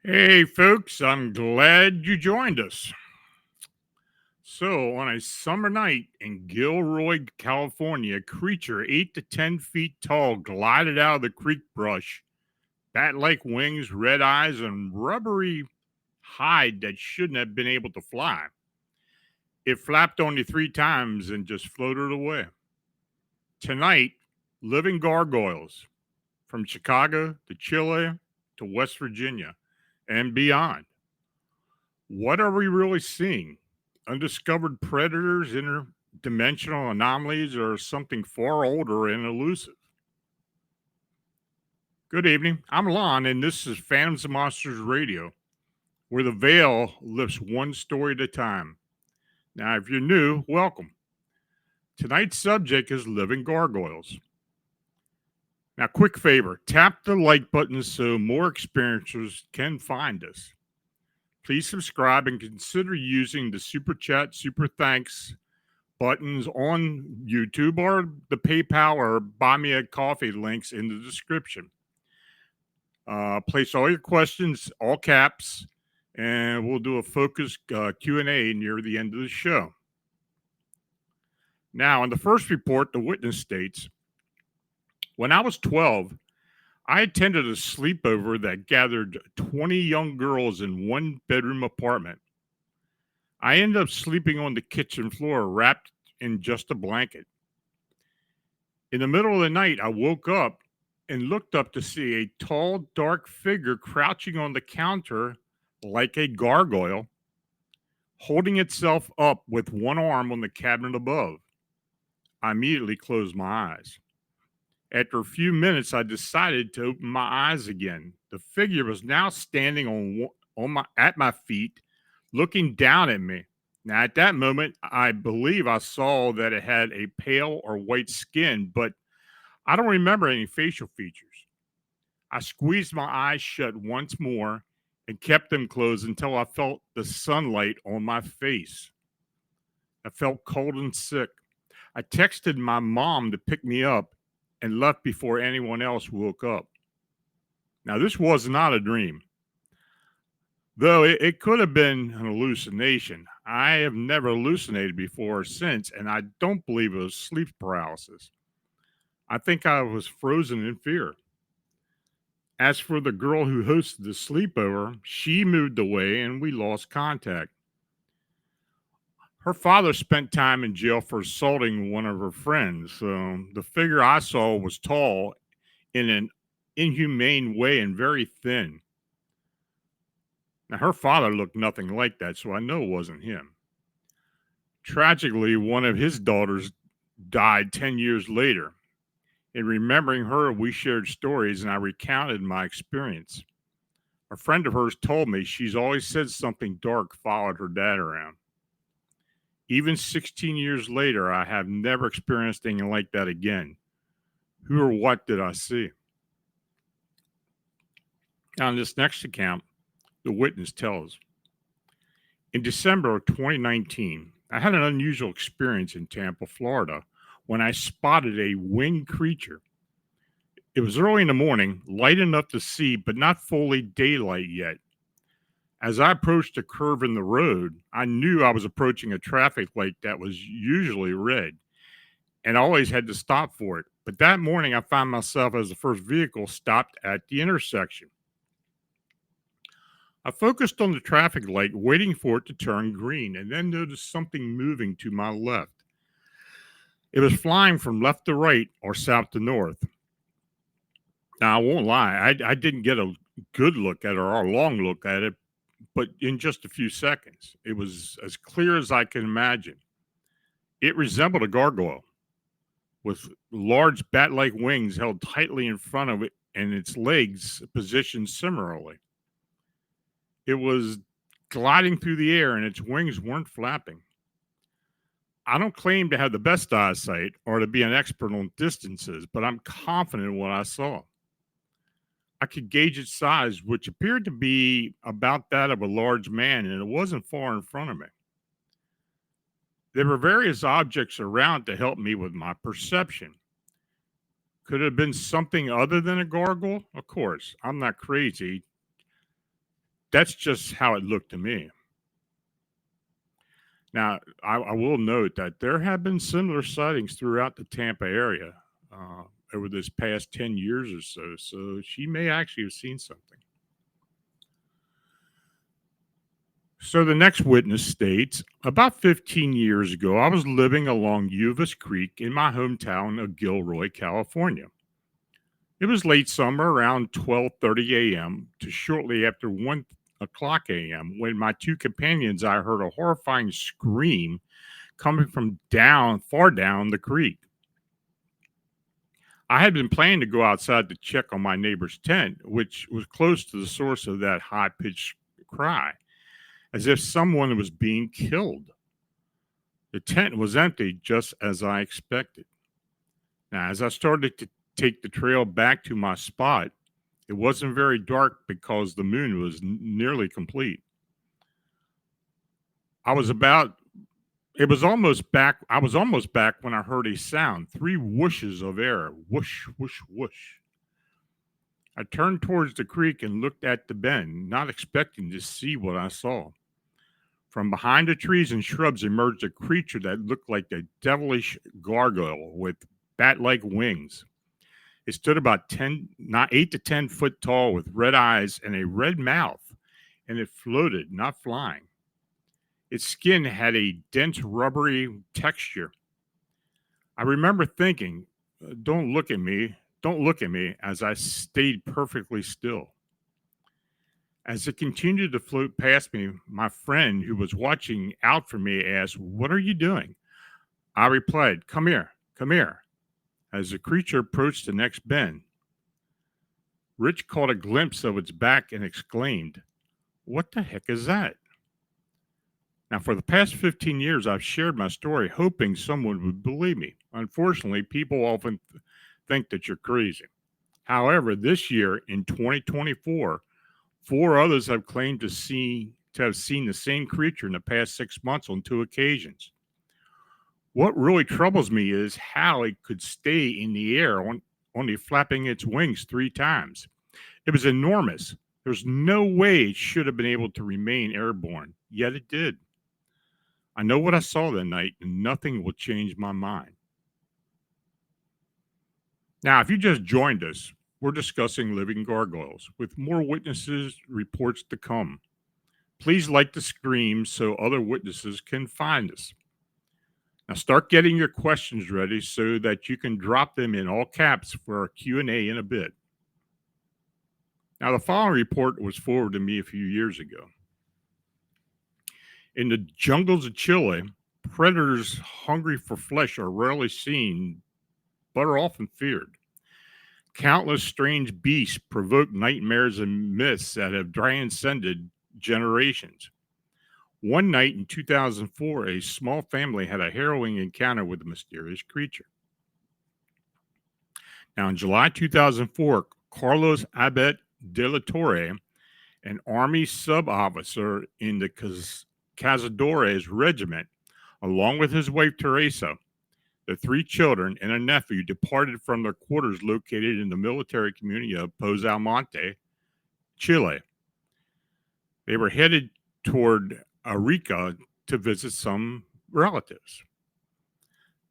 Hey, folks, I'm glad you joined us. So, on a summer night in Gilroy, California, a creature 8 to 10 feet tall glided out of the creek brush, bat like wings, red eyes, and rubbery hide that shouldn't have been able to fly. It flapped only 3 times and just floated away. Tonight, living gargoyles from Chicago to Chile to West Virginia and beyond. What are we really seeing? Undiscovered predators, interdimensional anomalies, or something far older and elusive? Good evening. I'm Lon, and this is Phantoms and Monsters Radio, where the veil lifts one story at a time. Now, if you're new, welcome. Tonight's subject is living gargoyles. Now, quick favor, tap the like button so more experiencers can find us. Please subscribe and consider using the super chat, super thanks buttons on YouTube or the PayPal or buy me a coffee links in the description. Place all your questions, all caps, and we'll do a focused Q&A near the end of the show. Now, in the first report, the witness states, when I was 12, I attended a sleepover that gathered 20 young girls in one bedroom apartment. I ended up sleeping on the kitchen floor wrapped in just a blanket. In the middle of the night, I woke up and looked up to see a tall, dark figure crouching on the counter like a gargoyle, holding itself up with one arm on the cabinet above. I immediately closed my eyes. After a few minutes, I decided to open my eyes again. The figure was now standing at my feet, looking down at me. Now, at that moment, I believe I saw that it had a pale or white skin, but I don't remember any facial features. I squeezed my eyes shut once more and kept them closed until I felt the sunlight on my face. I felt cold and sick. I texted my mom to pick me up and left before anyone else woke up. Now, this was not a dream, though it could have been an hallucination. I have never hallucinated before or since, and I don't believe it was sleep paralysis. I think I was frozen in fear. As for the girl who hosted the sleepover, she moved away and we lost contact. Her father spent time in jail for assaulting one of her friends. The figure I saw was tall in an inhumane way and very thin. Now, her father looked nothing like that, so I know it wasn't him. Tragically, one of his daughters died 10 years later. In remembering her, we shared stories and I recounted my experience. A friend of hers told me she's always said something dark followed her dad around. Even 16 years later, I have never experienced anything like that again. Who or what did I see? Now, in this next account, the witness tells. In December of 2019, I had an unusual experience in Tampa, Florida, when I spotted a winged creature. It was early in the morning, light enough to see, but not fully daylight yet. As I approached a curve in the road, I knew I was approaching a traffic light that was usually red, and I always had to stop for it. But that morning, I found myself as the first vehicle stopped at the intersection. I focused on the traffic light, waiting for it to turn green, and then noticed something moving to my left. It was flying from left to right or south to north. Now, I won't lie, I didn't get a good look at it or a long look at it, but in just a few seconds, it was as clear as I can imagine. It resembled a gargoyle with large bat like wings held tightly in front of it and its legs positioned similarly. It was gliding through the air and its wings weren't flapping. I don't claim to have the best eyesight or to be an expert on distances, but I'm confident in what I saw. I could gauge its size, which appeared to be about that of a large man, and it wasn't far in front of me. There were various objects around to help me with my perception. Could it have been something other than a gargoyle? Of course, I'm not crazy. That's just how it looked to me. Now, I will note that there have been similar sightings throughout the Tampa area over this past 10 years or so, so she may actually have seen something. So the next witness states, about 15 years ago, I was living along Uvis Creek in my hometown of Gilroy, California. It was late summer, around 12:30 a.m. to shortly after 1 o'clock a.m. when my two companions I heard a horrifying scream coming from far down the creek. I had been planning to go outside to check on my neighbor's tent, which was close to the source of that high-pitched cry, as if someone was being killed. The tent was empty, just as I expected. Now, as I started to take the trail back to my spot, it wasn't very dark because the moon was nearly complete. I was almost back when I heard a sound, three whooshes of air, whoosh, whoosh, whoosh. I turned towards the creek and looked at the bend, not expecting to see what I saw. From behind the trees and shrubs emerged a creature that looked like a devilish gargoyle with bat-like wings. It stood about 8 to 10 foot tall with red eyes and a red mouth, and it floated, not flying. Its skin had a dense, rubbery texture. I remember thinking, don't look at me, as I stayed perfectly still. As it continued to float past me, my friend who was watching out for me asked, "What are you doing?" I replied, come here, as the creature approached the next bend. Rich caught a glimpse of its back and exclaimed, "What the heck is that?" Now, for the past 15 years, I've shared my story hoping someone would believe me. Unfortunately, people often think that you're crazy. However, this year in 2024, 4 others have claimed to have seen the same creature in the past 6 months on 2 occasions. What really troubles me is how it could stay in the air only flapping its wings 3 times. It was enormous. There's no way it should have been able to remain airborne, yet it did. I know what I saw that night, and nothing will change my mind. Now, if you just joined us, we're discussing living gargoyles, with more witnesses reports to come. Please like the stream so other witnesses can find us. Now start getting your questions ready so that you can drop them in all caps for our Q&A in a bit. Now, the following report was forwarded to me a few years ago. In the jungles of Chile, predators hungry for flesh are rarely seen, but are often feared. Countless strange beasts provoke nightmares and myths that have transcended generations. One night in 2004, a small family had a harrowing encounter with a mysterious creature. Now, in July 2004, Carlos Abet de la Torre, an Army sub-officer in the Cazadores Regiment, along with his wife Teresa, the three children, and a nephew, departed from their quarters located in the military community of Pozo Almonte, Chile. They were headed toward Arica to visit some relatives.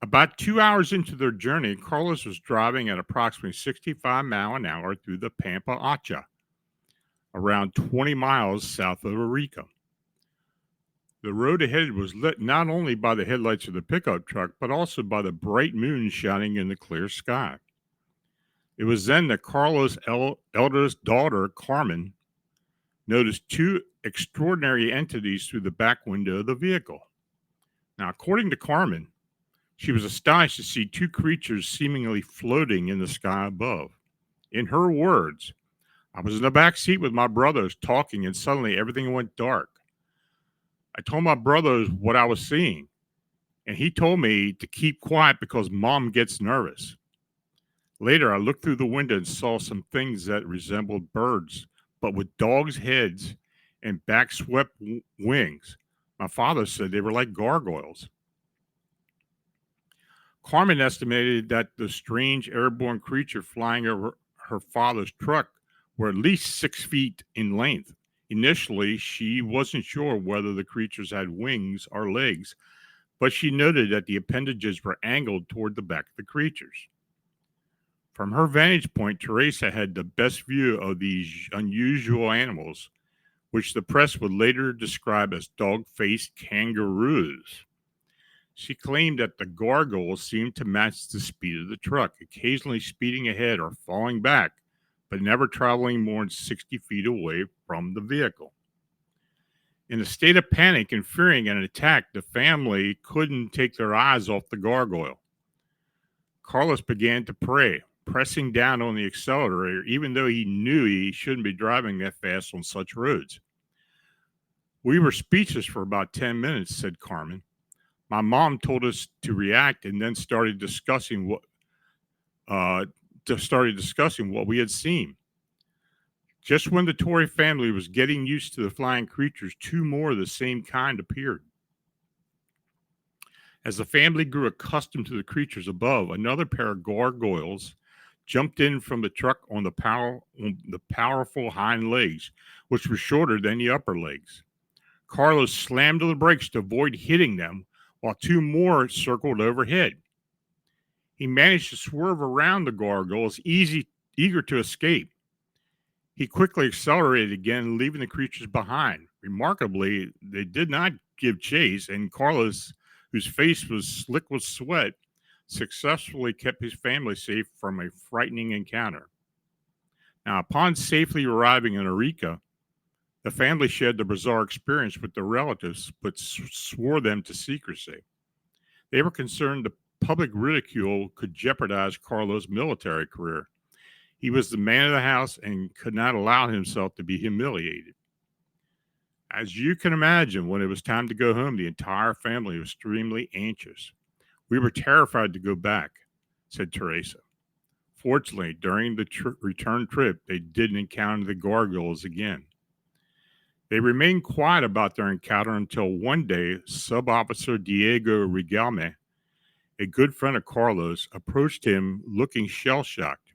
About 2 hours into their journey, Carlos was driving at approximately 65 miles an hour through the Pampa Acha, around 20 miles south of Arica. The road ahead was lit not only by the headlights of the pickup truck, but also by the bright moon shining in the clear sky. It was then that Carlos' eldest daughter, Carmen, noticed two extraordinary entities through the back window of the vehicle. Now, according to Carmen, she was astonished to see two creatures seemingly floating in the sky above. In her words, "I was in the back seat with my brothers talking, and suddenly everything went dark. I told my brothers what I was seeing, and he told me to keep quiet because Mom gets nervous. Later, I looked through the window and saw some things that resembled birds, but with dogs' heads and back-swept wings. My father said they were like gargoyles." Carmen estimated that the strange airborne creature flying over her father's truck were at least 6 feet in length. Initially, she wasn't sure whether the creatures had wings or legs, but she noted that the appendages were angled toward the back of the creatures. From her vantage point, Teresa had the best view of these unusual animals, which the press would later describe as dog-faced kangaroos. She claimed that the gargoyles seemed to match the speed of the truck, occasionally speeding ahead or falling back, but never traveling more than 60 feet away from the vehicle. In a state of panic and fearing an attack, the family couldn't take their eyes off the gargoyle. Carlos began to pray, pressing down on the accelerator, even though he knew he shouldn't be driving that fast on such roads. "We were speechless for about 10 minutes," said Carmen. "My mom told us to react and then started discussing what we had seen. Just when the Torre family was getting used to the flying creatures, two more of the same kind appeared. As the family grew accustomed to the creatures above, another pair of gargoyles jumped in from the truck on the powerful hind legs, which were shorter than the upper legs. Carlos slammed on the brakes to avoid hitting them, while two more circled overhead. He managed to swerve around the gargoyles, eager to escape. He quickly accelerated again, leaving the creatures behind. Remarkably, they did not give chase, and Carlos, whose face was slick with sweat, successfully kept his family safe from a frightening encounter. Now, upon safely arriving in Arica, the family shared the bizarre experience with their relatives, but swore them to secrecy. They were concerned the public ridicule could jeopardize Carlos' military career. He was the man of the house and could not allow himself to be humiliated. As you can imagine, when it was time to go home, the entire family was extremely anxious. "We were terrified to go back," said Teresa. Fortunately, during the return trip, they didn't encounter the gargoyles again. They remained quiet about their encounter until one day, Sub-Officer Diego Rigalme, a good friend of Carlos, approached him looking shell-shocked.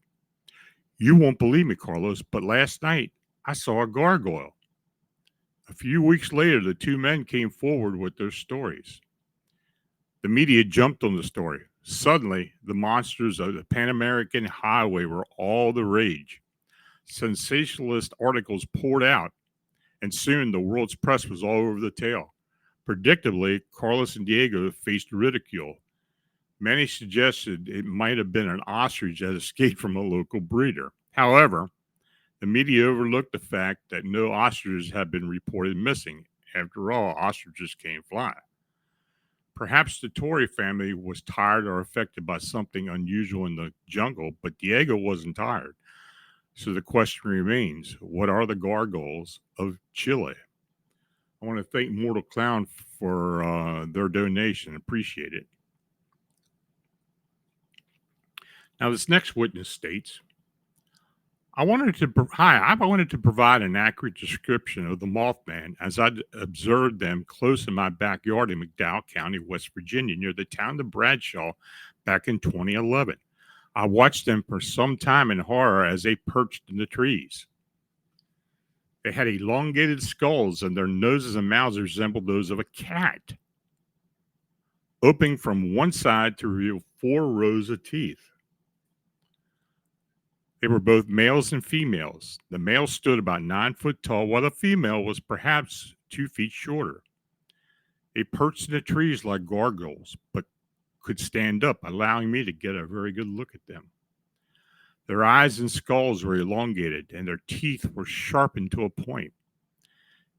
"You won't believe me, Carlos, but last night I saw a gargoyle." A few weeks later, the two men came forward with their stories. The media jumped on the story. Suddenly, the monsters of the Pan American Highway were all the rage. Sensationalist articles poured out, and soon the world's press was all over the tale. Predictably, Carlos and Diego faced ridicule. Many suggested it might have been an ostrich that escaped from a local breeder. However, The media overlooked the fact that no ostriches had been reported missing. After all, ostriches can't fly. Perhaps the Tory family was tired or affected by something unusual in the jungle, but Diego wasn't tired. So the question remains, what are the gargoyles of Chile? I want to thank Mortal Clown for their donation. Appreciate it. Now, this next witness states, I wanted to provide an accurate description of the Mothman as I observed them close in my backyard in McDowell County, West Virginia, near the town of Bradshaw back in 2011. I watched them for some time in horror as they perched in the trees. They had elongated skulls, and their noses and mouths resembled those of a cat, opening from one side to reveal 4 rows of teeth. They were both males and females. The male stood about 9 foot tall, while the female was perhaps 2 feet shorter. They perched in the trees like gargoyles, but could stand up, allowing me to get a very good look at them. Their eyes and skulls were elongated, and their teeth were sharpened to a point.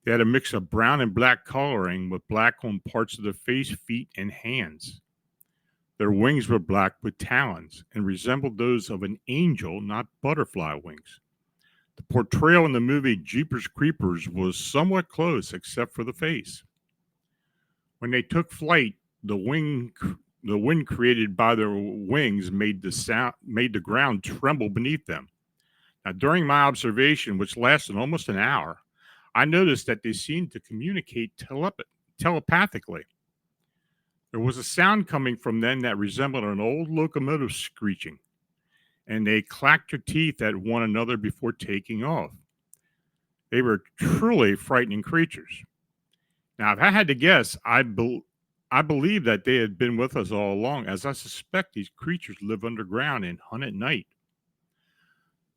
They had a mix of brown and black coloring, with black on parts of their face, feet, and hands. Their wings were black with talons and resembled those of an angel, not butterfly wings. The portrayal in the movie Jeepers Creepers was somewhat close, except for the face. When they took flight, the wind created by their wings made the ground tremble beneath them. Now, during my observation, which lasted almost an hour, I noticed that they seemed to communicate telepathically. There was a sound coming from them that resembled an old locomotive screeching, and they clacked their teeth at one another before taking off. They were truly frightening creatures. Now, if I had to guess, I believe that they had been with us all along, as I suspect these creatures live underground and hunt at night.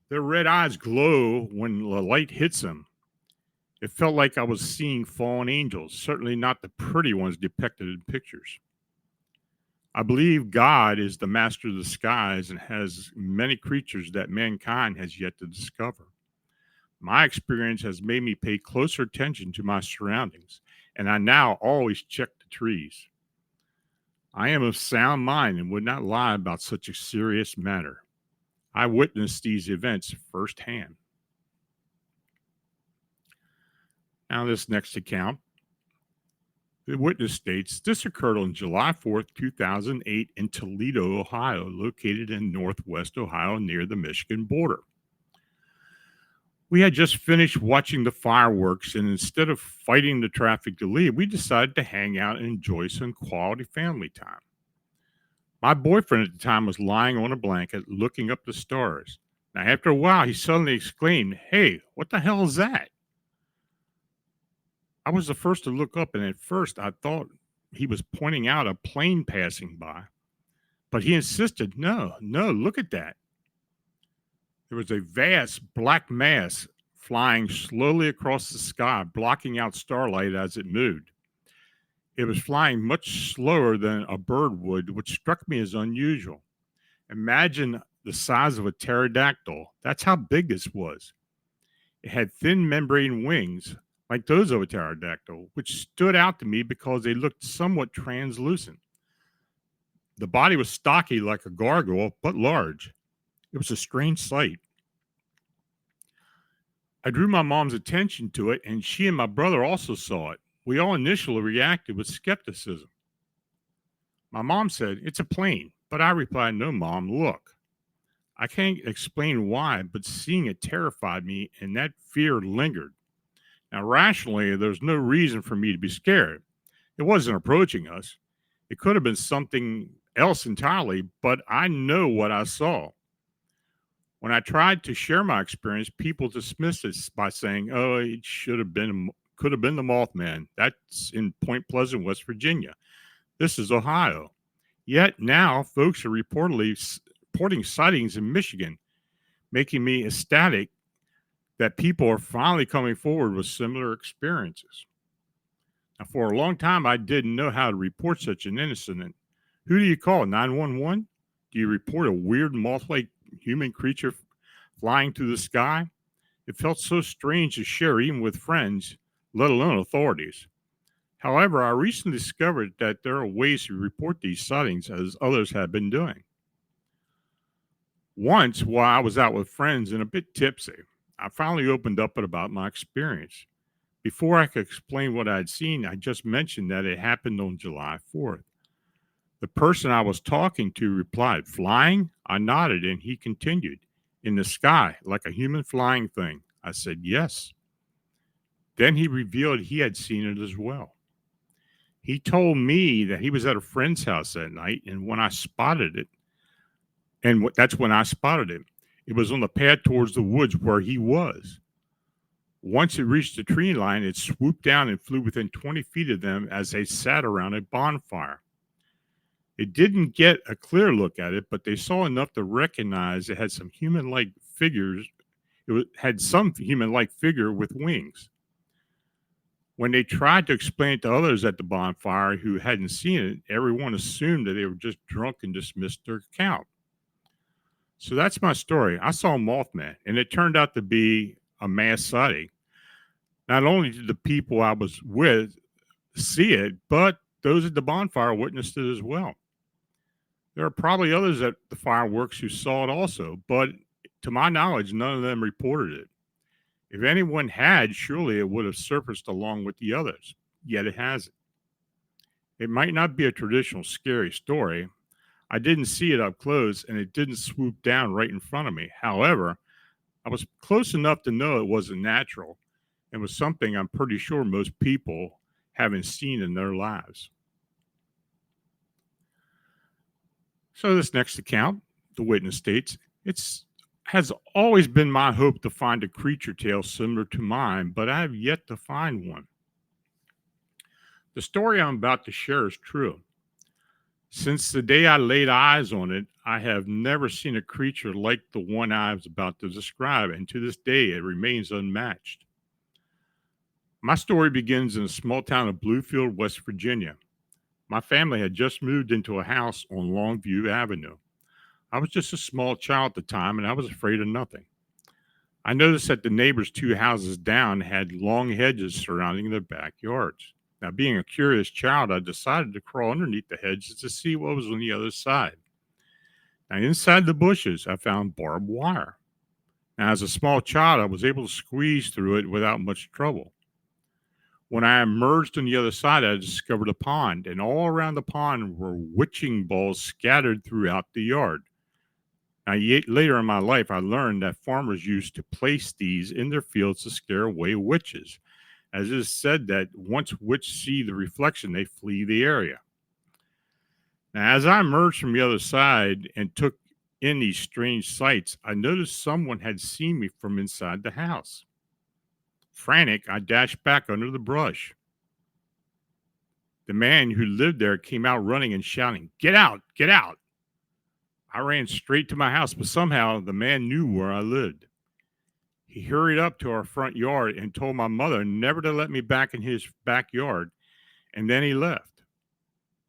Their red eyes glow when the light hits them. It felt like I was seeing fallen angels, certainly not the pretty ones depicted in pictures. I believe God is the master of the skies and has many creatures that mankind has yet to discover. My experience has made me pay closer attention to my surroundings, and I now always check the trees. I am of sound mind and would not lie about such a serious matter. I witnessed these events firsthand. Now, this next account, the witness states, this occurred on July 4th, 2008 in Toledo, Ohio, located in northwest Ohio near the Michigan border. We had just finished watching the fireworks, and instead of fighting the traffic to leave, we decided to hang out and enjoy some quality family time. My boyfriend at the time was lying on a blanket looking up the stars. Now, after a while, he suddenly exclaimed, "Hey, what the hell is that?" I was the first to look up, and at first I thought he was pointing out a plane passing by. But he insisted, no, look at that. There was a vast black mass flying slowly across the sky, blocking out starlight as it moved. It was flying much slower than a bird would, which struck me as unusual. Imagine the size of a pterodactyl. That's how big this was. It had thin membrane wings, like those of a pterodactyl, which stood out to me because they looked somewhat translucent. The body was stocky like a gargoyle, but large. It was a strange sight. I drew my mom's attention to it, and she and my brother also saw it. We all initially reacted with skepticism. My mom said, "It's a plane," but I replied, "No, Mom, look." I can't explain why, but seeing it terrified me, and that fear lingered. Now, rationally, there's no reason for me to be scared. It wasn't approaching us. It could have been something else entirely, but I know what I saw. When I tried to share my experience, people dismissed it by saying, "Oh, it could have been the Mothman. That's in Point Pleasant, West Virginia. This is Ohio." Yet now, folks are reporting sightings in Michigan, making me ecstatic that people are finally coming forward with similar experiences. Now, for a long time, I didn't know how to report such an incident. Who do you call? 911? Do you report a weird moth-like human creature flying through the sky? It felt so strange to share even with friends, let alone authorities. However, I recently discovered that there are ways to report these sightings as others have been doing. Once, while I was out with friends and a bit tipsy, I finally opened up about my experience. Before I could explain what I had seen, I just mentioned that it happened on July 4th. The person I was talking to replied, "Flying?" I nodded and he continued, "In the sky, like a human flying thing." I said, "Yes." Then he revealed he had seen it as well. He told me that he was at a friend's house that night, and when I spotted it, that's when I spotted it. It was on the path towards the woods where he was. Once it reached the tree line, it swooped down and flew within 20 feet of them as they sat around a bonfire. It didn't get a clear look at it, but they saw enough to recognize it had some human-like figures. Had some human-like figure with wings. When they tried to explain it to others at the bonfire who hadn't seen it, everyone assumed that they were just drunk and dismissed their account. So that's my story. I saw Mothman, and it turned out to be a mass sighting. Not only did the people I was with see it, but those at the bonfire witnessed it as well. There are probably others at the fireworks who saw it also, but to my knowledge, none of them reported it. If anyone had, surely it would have surfaced along with the others, yet it hasn't. It might not be a traditional scary story. I didn't see it up close and it didn't swoop down right in front of me. However, I was close enough to know it wasn't natural and was something I'm pretty sure most people haven't seen in their lives. So this next account, the witness states, it's has always been my hope to find a creature tale similar to mine, but I have yet to find one. The story I'm about to share is true. Since the day I laid eyes on it, I have never seen a creature like the one I was about to describe, and to this day it remains unmatched. My story begins in a small town of Bluefield, West Virginia. My family had just moved into a house on Longview Avenue. I was just a small child at the time, and I was afraid of nothing. I noticed that the neighbors 2 houses down had long hedges surrounding their backyards. Now, being a curious child, I decided to crawl underneath the hedges to see what was on the other side. Now, inside the bushes, I found barbed wire. Now, as a small child, I was able to squeeze through it without much trouble. When I emerged on the other side, I discovered a pond, and all around the pond were witching balls scattered throughout the yard. Now, later in my life, I learned that farmers used to place these in their fields to scare away witches, as it is said that once witches see the reflection, they flee the area. Now, as I emerged from the other side and took in these strange sights, I noticed someone had seen me from inside the house. Frantic, I dashed back under the brush. The man who lived there came out running and shouting, "Get out! Get out!" I ran straight to my house, but somehow the man knew where I lived. He hurried up to our front yard and told my mother never to let me back in his backyard, and then he left.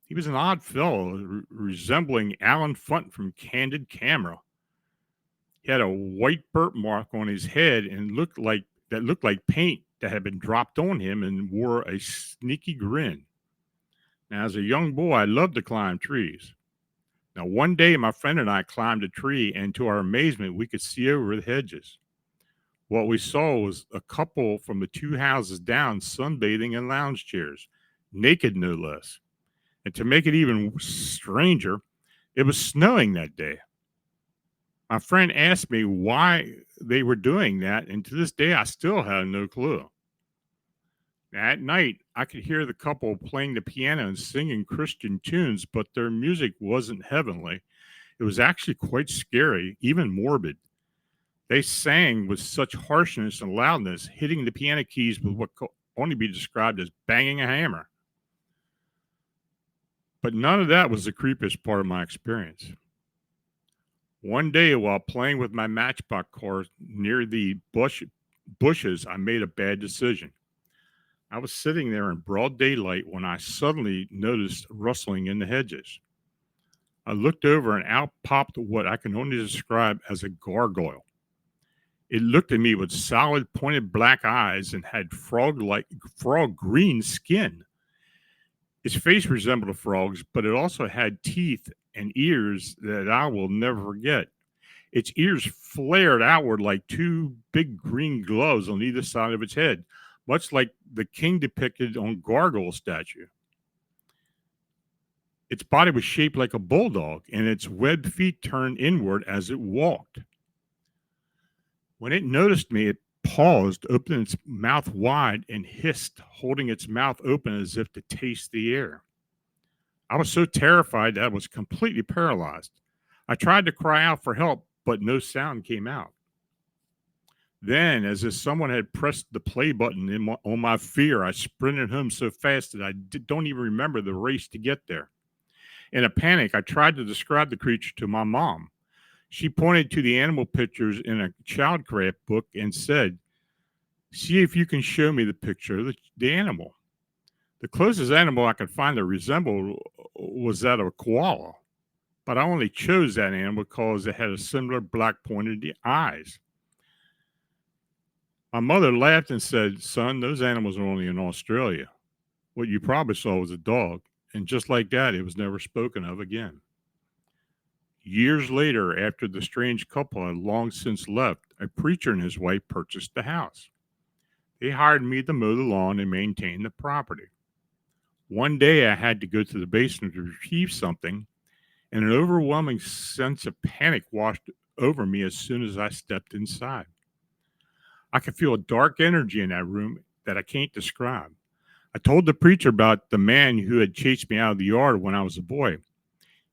He was an odd fellow, resembling Alan Funt from Candid Camera. He had a white birthmark on his head and looked like paint that had been dropped on him, and wore a sneaky grin. Now, as a young boy, I loved to climb trees. Now, one day, my friend and I climbed a tree, and to our amazement, we could see over the hedges. What we saw was a couple from the 2 houses down sunbathing in lounge chairs, naked no less. And to make it even stranger, it was snowing that day. My friend asked me why they were doing that, and to this day, I still have no clue. At night, I could hear the couple playing the piano and singing Christian tunes, but their music wasn't heavenly. It was actually quite scary, even morbid. They sang with such harshness and loudness, hitting the piano keys with what could only be described as banging a hammer. But none of that was the creepiest part of my experience. One day, while playing with my Matchbox car near the bushes, I made a bad decision. I was sitting there in broad daylight when I suddenly noticed rustling in the hedges. I looked over and out popped what I can only describe as a gargoyle. It looked at me with solid, pointed black eyes and had frog green skin. Its face resembled a frog's, but it also had teeth and ears that I will never forget. Its ears flared outward like two big green gloves on either side of its head, much like the king depicted on Gargoyle statue. Its body was shaped like a bulldog, and its webbed feet turned inward as it walked. When it noticed me, it paused, opened its mouth wide, and hissed, holding its mouth open as if to taste the air. I was so terrified that I was completely paralyzed. I tried to cry out for help, but no sound came out. Then, as if someone had pressed the play button on my fear, I sprinted home so fast that I don't even remember the race to get there. In a panic, I tried to describe the creature to my mom. She pointed to the animal pictures in a childcraft book and said, "See if you can show me the picture of the animal." The closest animal I could find that resembled was that of a koala, but I only chose that animal because it had a similar black pointed eyes. My mother laughed and said, "Son, those animals are only in Australia. What you probably saw was a dog." And just like that, it was never spoken of again. Years later, after the strange couple had long since left, a preacher and his wife purchased the house. They hired me to mow the lawn and maintain the property. One day, I had to go to the basement to retrieve something, and an overwhelming sense of panic washed over me as soon as I stepped inside. I could feel a dark energy in that room that I can't describe. I told the preacher about the man who had chased me out of the yard when I was a boy.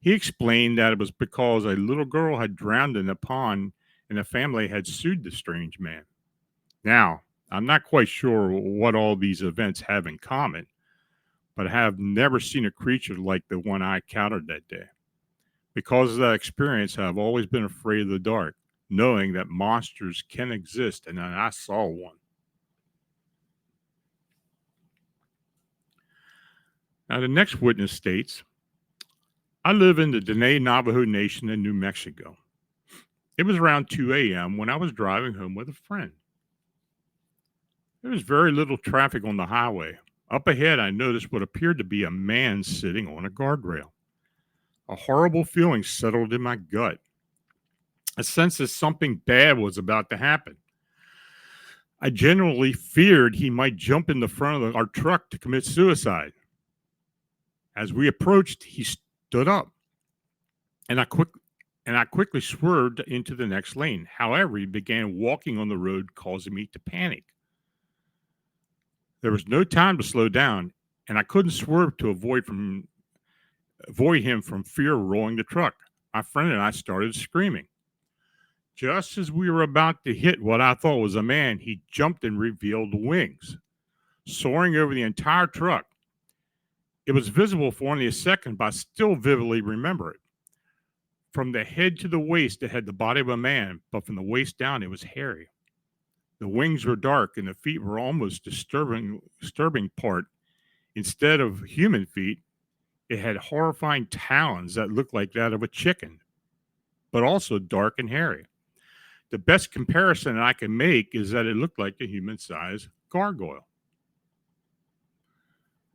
He explained that it was because a little girl had drowned in a pond and the family had sued the strange man. Now, I'm not quite sure what all these events have in common, but I have never seen a creature like the one I encountered that day. Because of that experience, I've always been afraid of the dark, knowing that monsters can exist, and I saw one. Now, the next witness states, "I live in the Dene Navajo Nation in New Mexico. It was around 2 a.m. when I was driving home with a friend. There was very little traffic on the highway. Up ahead, I noticed what appeared to be a man sitting on a guardrail. A horrible feeling settled in my gut, a sense that something bad was about to happen. I genuinely feared he might jump in the front of our truck to commit suicide. As we approached, he stood up, and I quickly swerved into the next lane. However, he began walking on the road, causing me to panic. There was no time to slow down, and I couldn't swerve to avoid him from fear of rolling the truck. My friend and I started screaming. Just as we were about to hit what I thought was a man, he jumped and revealed wings, soaring over the entire truck. It was visible for only a second, but I still vividly remember it. From the head to the waist, it had the body of a man, but from the waist down, it was hairy. The wings were dark, and the feet were almost disturbing part. Instead of human feet, it had horrifying talons that looked like that of a chicken, but also dark and hairy. The best comparison I can make is that it looked like a human-sized gargoyle.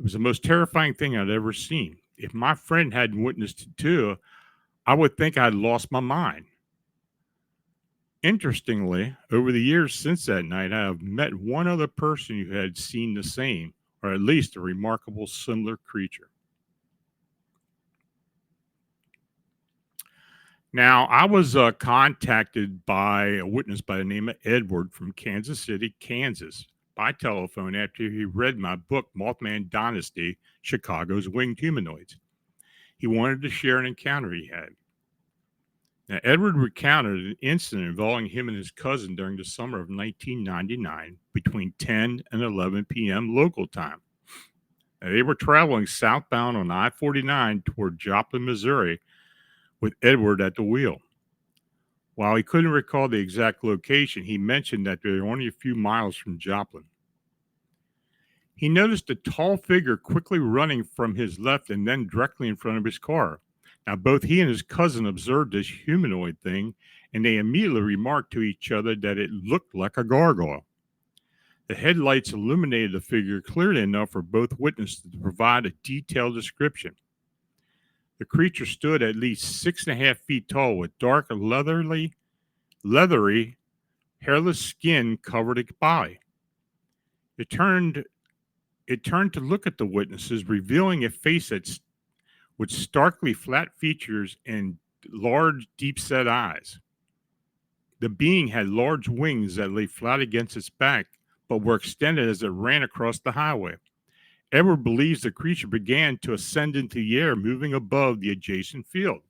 It was the most terrifying thing I'd ever seen. If my friend hadn't witnessed it too, I would think I'd lost my mind. Interestingly, over the years since that night, I have met one other person who had seen the same, or at least a remarkable similar creature. Now, I was contacted by a witness by the name of Edward from Kansas City, Kansas, by telephone after he read my book, Mothman Dynasty, Chicago's Winged Humanoids. He wanted to share an encounter he had. Now, Edward recounted an incident involving him and his cousin during the summer of 1999 between 10 and 11 p.m. local time. Now, they were traveling southbound on I-49 toward Joplin, Missouri, with Edward at the wheel. While he couldn't recall the exact location, he mentioned that they were only a few miles from Joplin. He noticed a tall figure quickly running from his left and then directly in front of his car. Now, both he and his cousin observed this humanoid thing, and they immediately remarked to each other that it looked like a gargoyle. The headlights illuminated the figure clearly enough for both witnesses to provide a detailed description. The creature stood at least 6.5 feet tall with dark, leathery, hairless skin covered its body. It turned to look at the witnesses, revealing a face with starkly flat features and large, deep-set eyes. The being had large wings that lay flat against its back, but were extended as it ran across the highway. Edward believes the creature began to ascend into the air, moving above the adjacent field.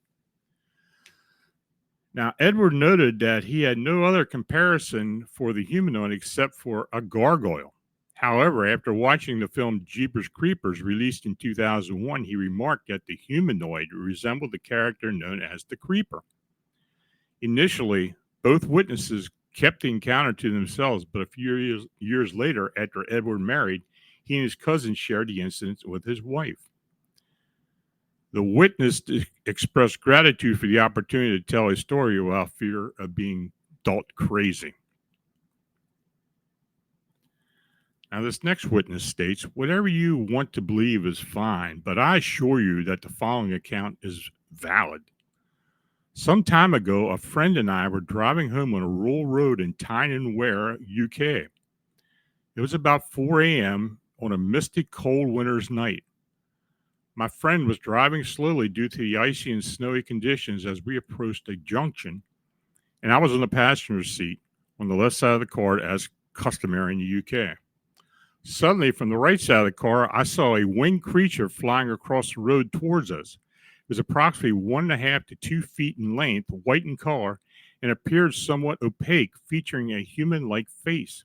Now, Edward noted that he had no other comparison for the humanoid except for a gargoyle. However, after watching the film Jeepers Creepers, released in 2001, he remarked that the humanoid resembled the character known as the Creeper. Initially, both witnesses kept the encounter to themselves, but a few years later, after Edward married, he and his cousin shared the incident with his wife. The witness expressed gratitude for the opportunity to tell his story without fear of being thought crazy. Now, this next witness states, whatever you want to believe is fine, but I assure you that the following account is valid. Some time ago, a friend and I were driving home on a rural road in Tyne and Wear, UK. It was about 4 a.m. on a misty, cold winter's night. My friend was driving slowly due to the icy and snowy conditions as we approached a junction, and I was in the passenger seat on the left side of the car, as customary in the UK. Suddenly, from the right side of the car, I saw a winged creature flying across the road towards us. It was approximately 1.5 to 2 feet in length, white in color, and appeared somewhat opaque, featuring a human-like face.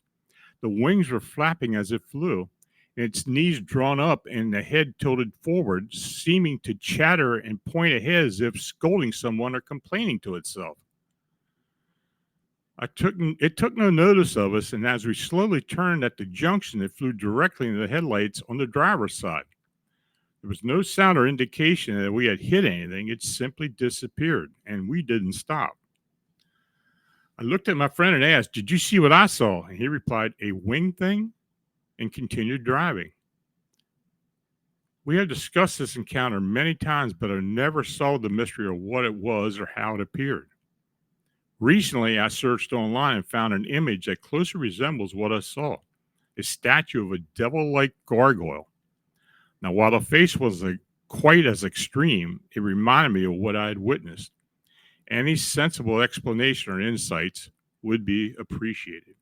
The wings were flapping as it flew, and its knees drawn up and the head tilted forward, seeming to chatter and point ahead as if scolding someone or complaining to itself. It took no notice of us, and as we slowly turned at the junction, it flew directly into the headlights on the driver's side. There was no sound or indication that we had hit anything. It simply disappeared, and we didn't stop. I looked at my friend and asked, "Did you see what I saw?" And he replied, "A wing thing," and continued driving. We have discussed this encounter many times, but I never solved the mystery of what it was or how it appeared. Recently, I searched online and found an image that closely resembles what I saw, a statue of a devil-like gargoyle. Now, while the face was quite as extreme, it reminded me of what I had witnessed. Any sensible explanation or insights would be appreciated.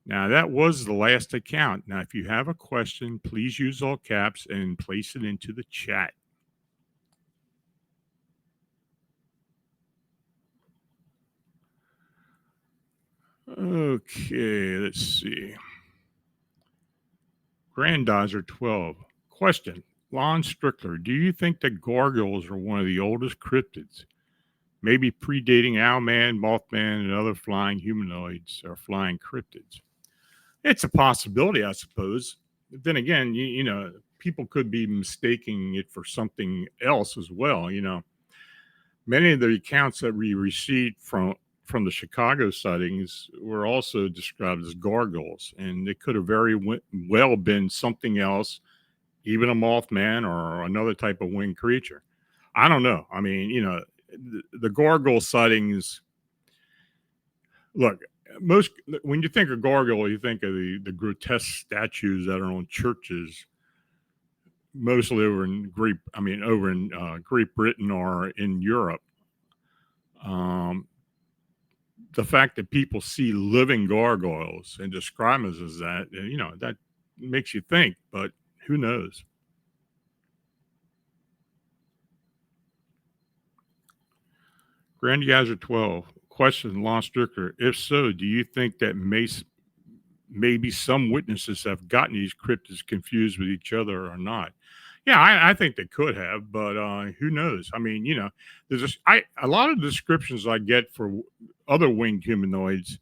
Now, that was the last account. Now, if you have a question, please use all caps and place it into the chat. Okay, let's see. Grandizer 12. Question. Lon Strickler, do you think that gargoyles are one of the oldest cryptids? Maybe predating Owlman, Mothman, and other flying humanoids or flying cryptids? It's a possibility, I suppose. But then again, people could be mistaking it for something else as well. Many of the accounts that we received from the Chicago sightings were also described as gargoyles, and it could have very well been something else, even a Mothman or another type of winged creature. I don't know. I mean, the gargoyle sightings. Look, when you think of gargoyle, you think of the grotesque statues that are on churches, mostly over in Great Britain or in Europe. The fact that people see living gargoyles and describe them as that, that makes you think, but who knows? Grandizer 12. Question, Lon Strickler. If so, do you think that maybe some witnesses have gotten these cryptids confused with each other or not? Yeah, I think they could have, but who knows? I mean, there's a lot of descriptions I get for other winged humanoids,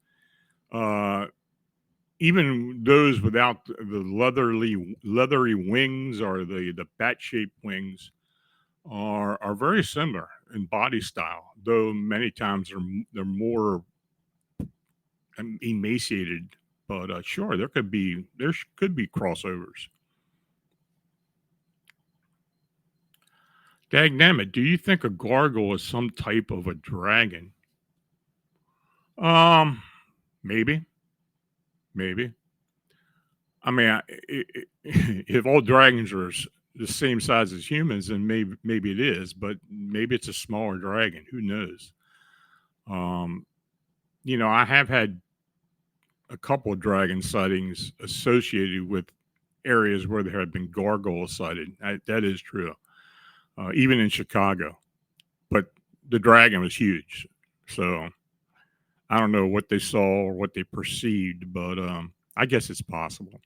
even those without the leathery wings or the bat-shaped wings. are very similar in body style, though many times they're more emaciated. But sure, could be crossovers. Dagnammit, do you think a gargoyle is some type of a dragon? Um, maybe, maybe. I mean, if all dragons are the same size as humans, then maybe it is, but maybe it's a smaller dragon. Who knows? Um, I have had a couple of dragon sightings associated with areas where there had been gargoyles sighted. That is true, even in Chicago. But the dragon was huge, so I don't know what they saw or what they perceived, but I guess it's possible.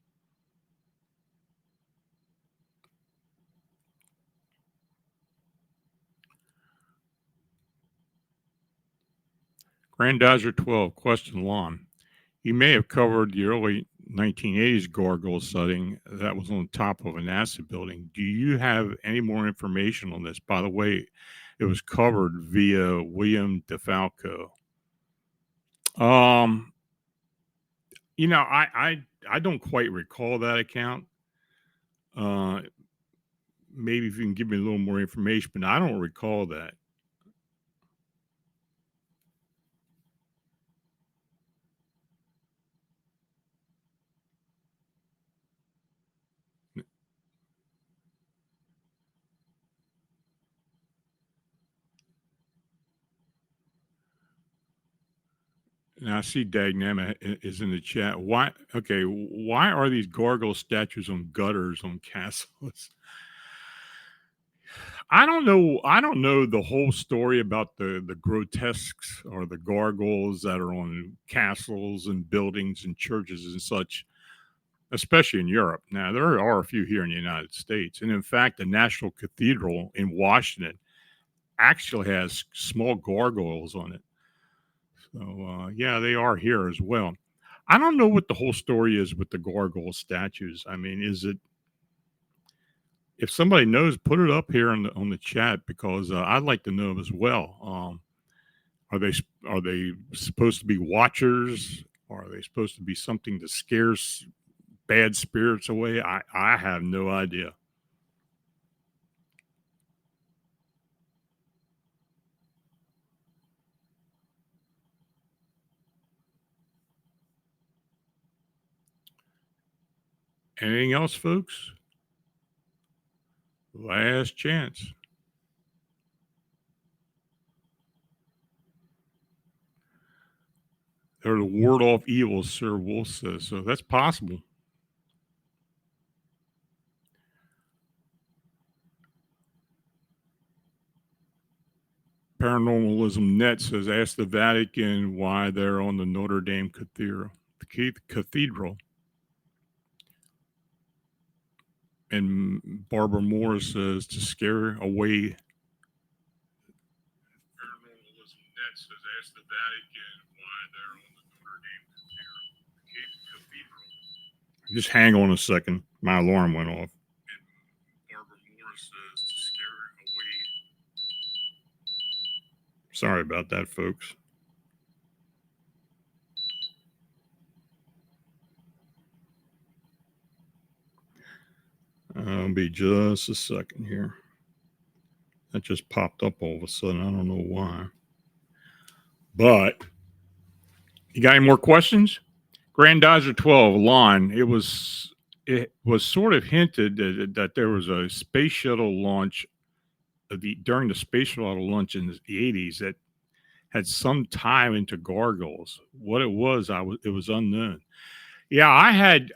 Grandizer 12, question Lon. You may have covered the early 1980s gargoyle sighting that was on top of a NASA building. Do you have any more information on this? By the way, it was covered via William DeFalco. Um, I don't quite recall that account. Uh, maybe if you can give me a little more information, but I don't recall that. Now I see Dagnama is in the chat. Why? Okay, why are these gargoyle statues on gutters on castles? I don't know. I don't know the whole story about the grotesques or the gargoyles that are on castles and buildings and churches and such, especially in Europe. Now there are a few here in the United States, and in fact, the National Cathedral in Washington actually has small gargoyles on it. So yeah, they are here as well. I don't know what the whole story is with the gargoyle statues. I mean, is it if somebody knows, put it up here on the chat because I'd like to know as well. Are they are they supposed to be watchers? Or are they supposed to be something that scares bad spirits away? I have no idea. Anything else, folks? Last chance. They're to ward off evil, Sir Wolf says. So that's possible. Paranormalism Net says, ask the Vatican why they're on the Notre Dame Cathedral. And Barbara Moore says, to scare away. Paranormalism Net says, ask the Vatican why they're on the Notre Dame Cathedral. Just hang on a second. My alarm went off. And Barbara Moore says, to scare away. Sorry about that, folks. I'll be just a second here. That just popped up all of a sudden. I don't know why. But you got any more questions? Grandizer 12, Lon, it was sort of hinted that there was a space shuttle launch during the space shuttle launch in the 80s that had some time into gargoyles. What it was, it was unknown. Yeah, I had.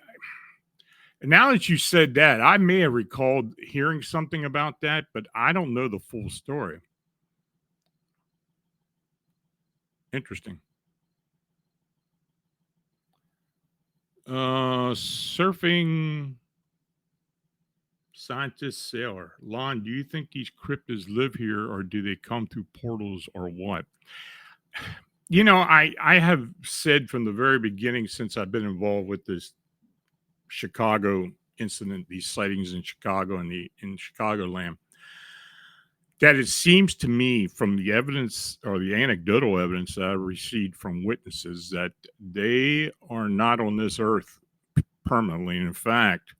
Now that you said that, I may have recalled hearing something about that, but I don't know the full story. Interesting. Surfing scientist sailor. Lon, do you think these cryptids live here or do they come through portals or what? I have said from the very beginning since I've been involved with this Chicago incident, these sightings in Chicago and in Chicagoland, that it seems to me from the evidence or the anecdotal evidence that I received from witnesses that they are not on this earth permanently. In fact,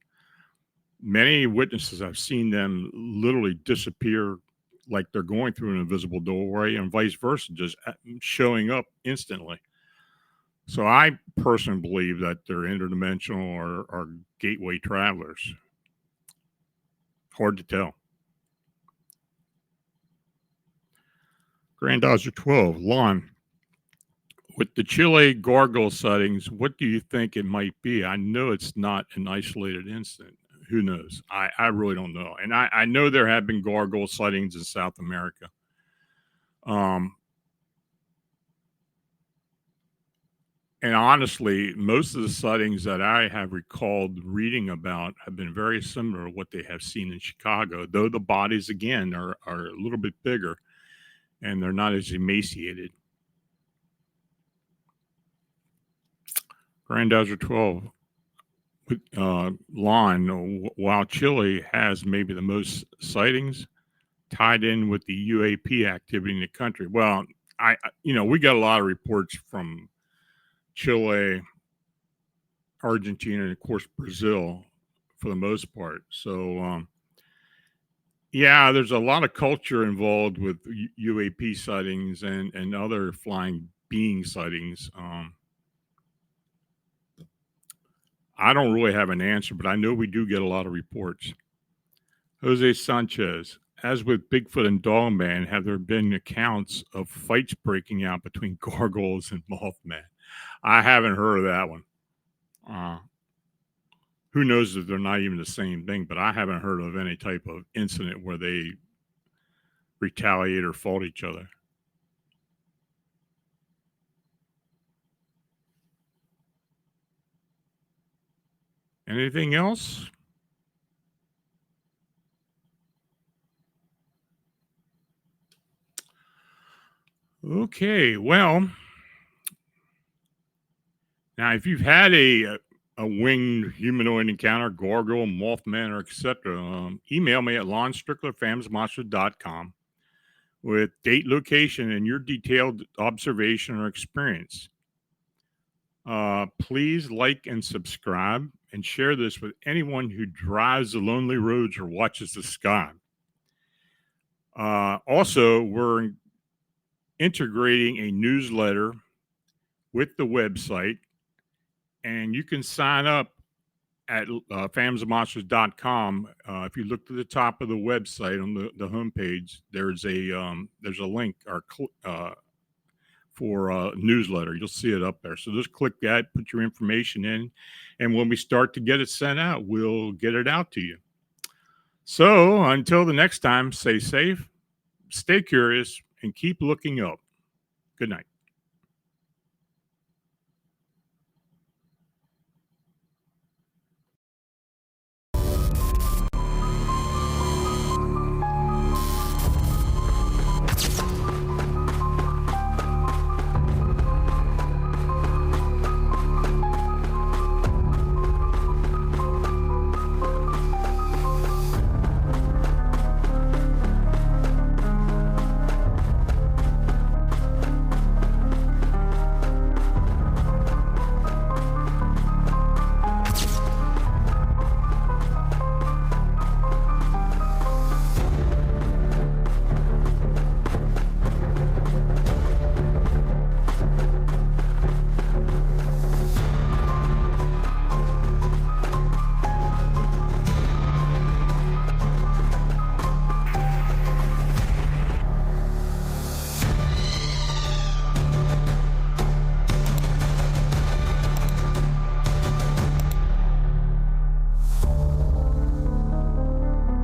many witnesses, I've seen them literally disappear like they're going through an invisible doorway and vice versa, just showing up instantly. So I personally believe that they're interdimensional or gateway travelers. Hard to tell. Granddaughter 12, Lon, with the Chile gargoyle sightings, what do you think it might be? I know it's not an isolated incident. Who knows? I really don't know. And I know there have been gargoyle sightings in South America. And honestly, most of the sightings that I have recalled reading about have been very similar to what they have seen in Chicago, though the bodies, again, are a little bit bigger and they're not as emaciated. Granddaughter 12, Lon, while Chile has maybe the most sightings tied in with the UAP activity in the country. Well, we got a lot of reports from Chile, Argentina, and of course Brazil for the most part. So, yeah, there's a lot of culture involved with UAP sightings and other flying being sightings. I don't really have an answer, but I know we do get a lot of reports. Jose Sanchez, as with Bigfoot and Dogman, have there been accounts of fights breaking out between gargoyles and Mothman? I haven't heard of that one. Who knows if they're not even the same thing, but I haven't heard of any type of incident where they retaliate or fought each other. Anything else? Okay, well, now if you've had a winged humanoid encounter, gargoyle, Mothman, or etc., email me at lonstrickler@famsmonster.com with date, location, and your detailed observation or experience. Please like and subscribe and share this with anyone who drives the lonely roads or watches the sky. Also, we're integrating a newsletter with the website, and you can sign up at famsmonsters.com. If you look to the top of the website on the homepage, there's a link for a newsletter. You'll see it up there. So just click that, put your information in, and when we start to get it sent out, we'll get it out to you. So until the next time, stay safe, stay curious, and keep looking up. Good night.